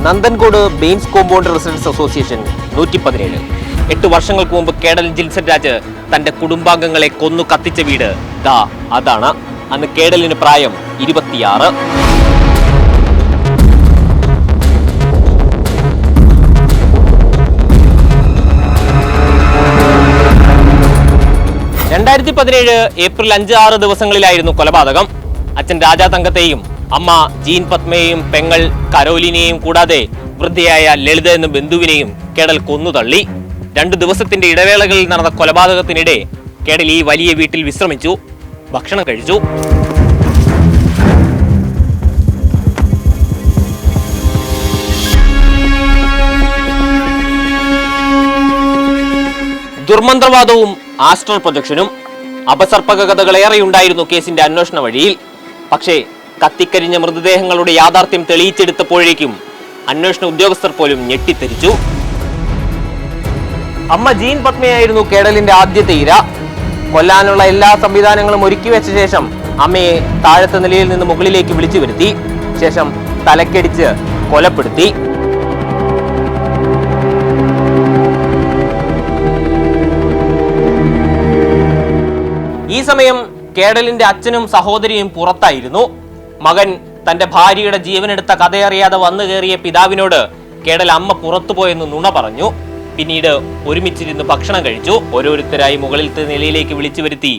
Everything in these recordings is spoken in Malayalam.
Nanthancode Bains compound residence association 117. 8 വർഷങ്ങൾക്ക് മുമ്പ് കേഡൽ ജിൻസൺ രാജ് തന്റെ കുടുംബാംഗങ്ങളെ കൊന്നു കത്തിച്ച വീട് ദാ അതാണ്. അന്ന് കേഡലിന് പ്രായം 26. ഏപ്രിൽ 5-6 ദിവസങ്ങളിലായിരുന്നു കൊലപാതകം. അച്ഛൻ രാജാ തങ്കത്തെയും അമ്മ ജീൻ പത്മയെയും പെങ്ങൾ കരോലിനെയും കൂടാതെ വൃദ്ധയായ ലളിത എന്ന ബന്ധുവിനെയും കേഡൽ കൊന്നുതള്ളി. 2 ദിവസത്തിന്റെ ഇടവേളകളിൽ നടന്ന കൊലപാതകത്തിനിടെ കേഡൽ ഈ വലിയ വീട്ടിൽ വിശ്രമിച്ചു, ഭക്ഷണം കഴിച്ചു. ദുർമന്ത്രവാദവും ആസ്ട്രൽ പ്രൊജക്ഷനും അപസർപ്പക കഥകളേറെയുണ്ടായിരുന്നു കേസിന്റെ അന്വേഷണ വഴിയിൽ. പക്ഷേ കത്തിക്കരിഞ്ഞ മൃതദേഹങ്ങളുടെ യാഥാർത്ഥ്യം തെളിയിച്ചെടുത്തപ്പോഴേക്കും അന്വേഷണ ഉദ്യോഗസ്ഥർ പോലും ഞെട്ടിത്തെരിച്ചു. അമ്മ ജീൻ പത്മയായിരുന്നു കേഡലിന്റെ ആദ്യത്തെ ഇര. കൊല്ലാനുള്ള എല്ലാ സംവിധാനങ്ങളും ഒരുക്കി വെച്ച ശേഷം അമ്മയെ താഴത്തെ നിലയിൽ നിന്ന് മുകളിലേക്ക് വിളിച്ചു വരുത്തി. ശേഷം തലക്കടിച്ച് കൊലപ്പെടുത്തി. ഈ സമയം കേഡലിന്റെ അച്ഛനും സഹോദരിയും പുറത്തായിരുന്നു. മകൻ തന്റെ ഭാര്യയുടെ ജീവനെടുത്ത കഥയറിയാതെ വന്നു കയറിയ പിതാവിനോട് കേഡൽ അമ്മ പുറത്തുപോയെന്ന് നുണ പറഞ്ഞു. പിന്നീട് ഒരുമിച്ചിരുന്ന് ഭക്ഷണം കഴിച്ചു. ഓരോരുത്തരായി മുകളിലത്തെ നിലയിലേക്ക് വിളിച്ചു വരുത്തി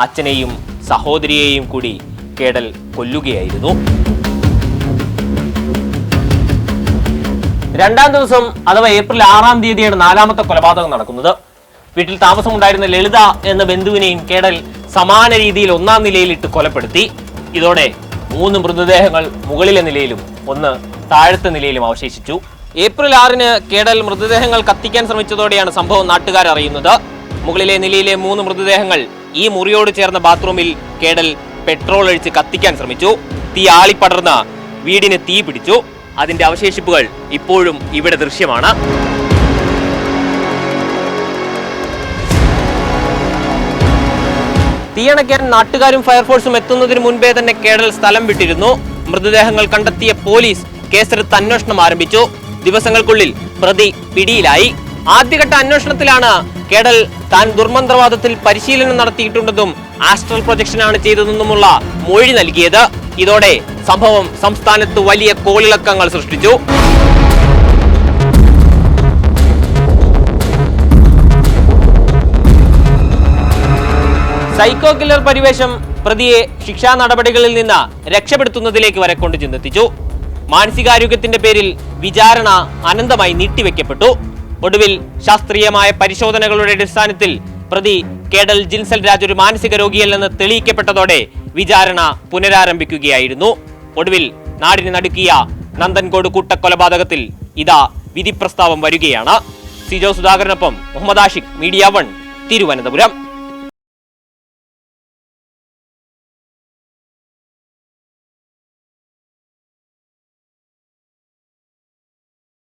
അച്ഛനെയും സഹോദരിയെയും കൂടി കേഡൽ കൊല്ലുകയായിരുന്നു. 2-ാം ദിവസം അഥവാ ഏപ്രിൽ 6-ാം തീയതിയാണ് 4ാമത്തെ കൊലപാതകം നടക്കുന്നത്. വീട്ടിൽ താമസമുണ്ടായിരുന്ന ലളിത എന്ന ബന്ധുവിനെയും കേഡൽ സമാന രീതിയിൽ 1-ാം നിലയിലിട്ട് കൊലപ്പെടുത്തി. ഇതോടെ 3 മൃതദേഹങ്ങൾ മുകളിലെ നിലയിലും 1 താഴത്തെ നിലയിലും അവശേഷിച്ചു. ഏപ്രിൽ 6-ന് കേഡൽ മൃതദേഹങ്ങൾ കത്തിക്കാൻ ശ്രമിച്ചതോടെയാണ് സംഭവം നാട്ടുകാർ അറിയുന്നത്. മുകളിലെ നിലയിലെ 3 മൃതദേഹങ്ങൾ ഈ മുറിയോട് ചേർന്ന ബാത്റൂമിൽ കേഡൽ പെട്രോൾ ഒഴിച്ച് കത്തിക്കാൻ ശ്രമിച്ചു. തീ ആളിപ്പടർന്ന് വീടിന് തീ പിടിച്ചു. അതിന്റെ അവശേഷിപ്പുകൾ ഇപ്പോഴും ഇവിടെ ദൃശ്യമാണ്. തീയണയ്ക്കാൻ നാട്ടുകാരും ഫയർഫോഴ്സും എത്തുന്നതിന് മുൻപേ തന്നെ കേഡൽ സ്ഥലം വിട്ടിരുന്നു. മൃതദേഹങ്ങൾ കണ്ടെത്തിയ പോലീസ് കേസെടുത്ത് അന്വേഷണം ആരംഭിച്ചു. ദിവസങ്ങൾക്കുള്ളിൽ പ്രതി പിടിയിലായി. ആദ്യഘട്ട അന്വേഷണത്തിലാണ് കേഡൽ താൻ ദുർമന്ത്രവാദത്തിൽ പരിശീലനം നടത്തിയിട്ടുണ്ടെന്നും ആസ്ട്രൽ പ്രൊജക്ഷനാണ് ചെയ്തതെന്നുമുള്ള മൊഴി നൽകിയത്. ഇതോടെ സംഭവം സംസ്ഥാനത്ത് വലിയ കോളിളക്കങ്ങൾ സൃഷ്ടിച്ചു. സൈക്കോ കില്ലർ പരിവേഷം പ്രതിയെ ശിക്ഷാ നടപടികളിൽ നിന്ന് രക്ഷപ്പെടുത്തുന്നതിലേക്ക് വരെ കൊണ്ടു ചെന്നെത്തിച്ചു. മാനസികാരോഗ്യത്തിന്റെ പേരിൽ വിചാരണ അനന്തമായി നീട്ടിവെക്കപ്പെട്ടു. ഒടുവിൽ ശാസ്ത്രീയമായ പരിശോധനകളുടെ അടിസ്ഥാനത്തിൽ പ്രതി കേഡൽ ജിൻസൺ രാജ് ഒരു മാനസിക രോഗിയല്ലെന്ന് തെളിയിക്കപ്പെട്ടതോടെ വിചാരണ പുനരാരംഭിക്കുകയായിരുന്നു. ഒടുവിൽ നാടിനെ നടുക്കിയ നന്ദൻകോട് കൂട്ടക്കൊലപാതകത്തിൽ ഇതാ വിധി പ്രസ്താവം വരികയാണ്. സിജോ സുധാകരനൊപ്പം മുഹമ്മദ് ആഷിഖ്, മീഡിയ 1, തിരുവനന്തപുരം.